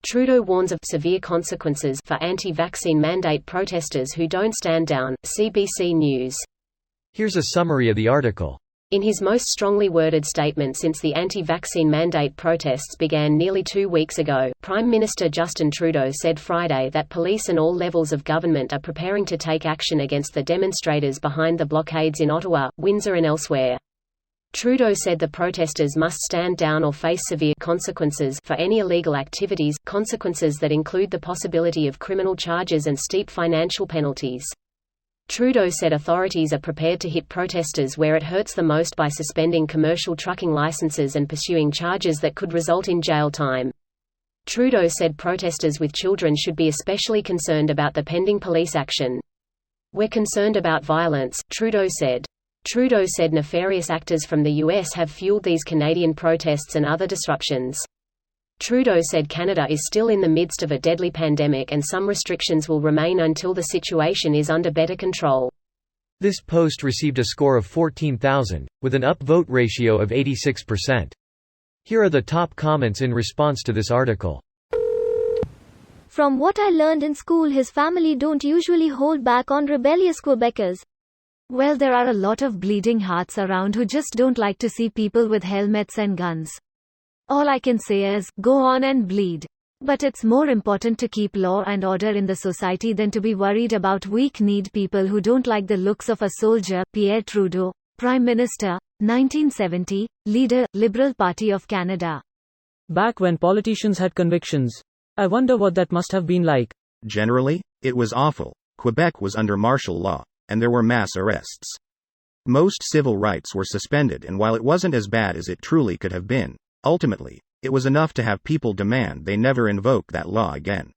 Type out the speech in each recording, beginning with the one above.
Trudeau warns of severe consequences for anti-vaccine mandate protesters who don't stand down. CBC News. Here's a summary of the article. In his most strongly worded statement since the anti-vaccine mandate protests began nearly 2 weeks ago, Prime Minister Justin Trudeau said Friday that police and all levels of government are preparing to take action against the demonstrators behind the blockades in Ottawa, Windsor and elsewhere. Trudeau said the protesters must stand down or face severe consequences for any illegal activities, consequences that include the possibility of criminal charges and steep financial penalties. Trudeau said authorities are prepared to hit protesters where it hurts the most by suspending commercial trucking licenses and pursuing charges that could result in jail time. Trudeau said protesters with children should be especially concerned about the pending police action. "We're concerned about violence," Trudeau said. Trudeau said nefarious actors from the US have fueled these Canadian protests and other disruptions. Trudeau said Canada is still in the midst of a deadly pandemic and some restrictions will remain until the situation is under better control. This post received a score of 14,000, with an upvote ratio of 86%. Here are the top comments in response to this article. From what I learned in school, his family don't usually hold back on rebellious Quebecers. Well, there are a lot of bleeding hearts around who just don't like to see people with helmets and guns. All I can say is, go on and bleed. But it's more important to keep law and order in the society than to be worried about weak-kneed people who don't like the looks of a soldier. Pierre Trudeau, Prime Minister, 1970, Leader, Liberal Party of Canada. Back when politicians had convictions. I wonder what that must have been like. Generally, it was awful. Quebec was under martial law, and there were mass arrests. Most civil rights were suspended, and while it wasn't as bad as it truly could have been, ultimately, it was enough to have people demand they never invoke that law again.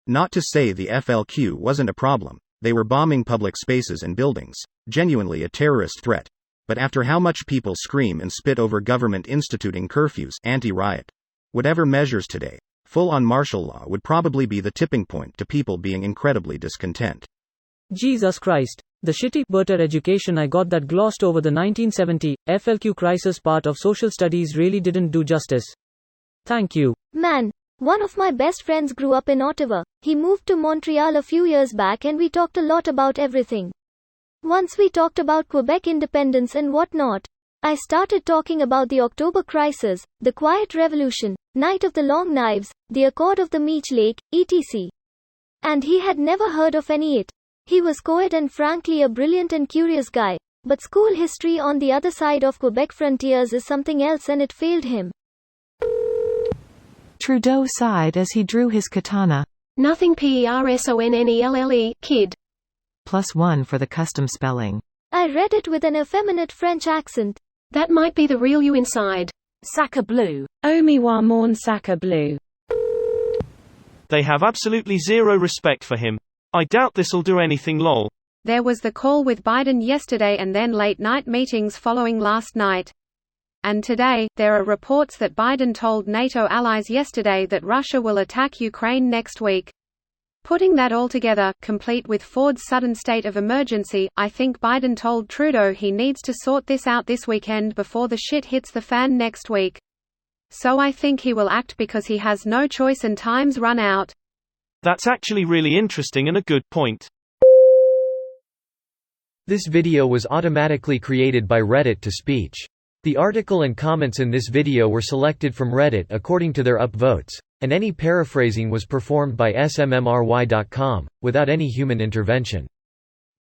Not to say the FLQ wasn't a problem, they were bombing public spaces and buildings, genuinely a terrorist threat. But after how much people scream and spit over government instituting curfews, anti-riot, whatever measures today, full-on martial law would probably be the tipping point to people being incredibly discontent. Jesus Christ. The shitty, better education I got that glossed over the 1970 FLQ crisis part of social studies really didn't do justice. Thank you. Man, one of my best friends grew up in Ottawa. He moved to Montreal a few years back and we talked a lot about everything. Once we talked about Quebec independence and whatnot. I started talking about the October crisis, the Quiet Revolution, Night of the Long Knives, the Accord of the Meech Lake, etc. And he had never heard of any it. He was co-ed and frankly a brilliant and curious guy, but school history on the other side of Quebec frontiers is something else and it failed him. Trudeau sighed as he drew his katana. Nothing personnelle, kid. +1 for the custom spelling. I read it with an effeminate French accent. That might be the real you inside. Sacre bleu. Omi-wa morn sacre bleu. They have absolutely zero respect for him. I doubt this'll do anything lol. There was the call with Biden yesterday and then late-night meetings following last night. And today, there are reports that Biden told NATO allies yesterday that Russia will attack Ukraine next week. Putting that all together, complete with Ford's sudden state of emergency, I think Biden told Trudeau he needs to sort this out this weekend before the shit hits the fan next week. So I think he will act because he has no choice and time's run out. That's actually really interesting and a good point. This video was automatically created by Reddit to speech. The article and comments in this video were selected from Reddit according to their upvotes, and any paraphrasing was performed by smmry.com, without any human intervention.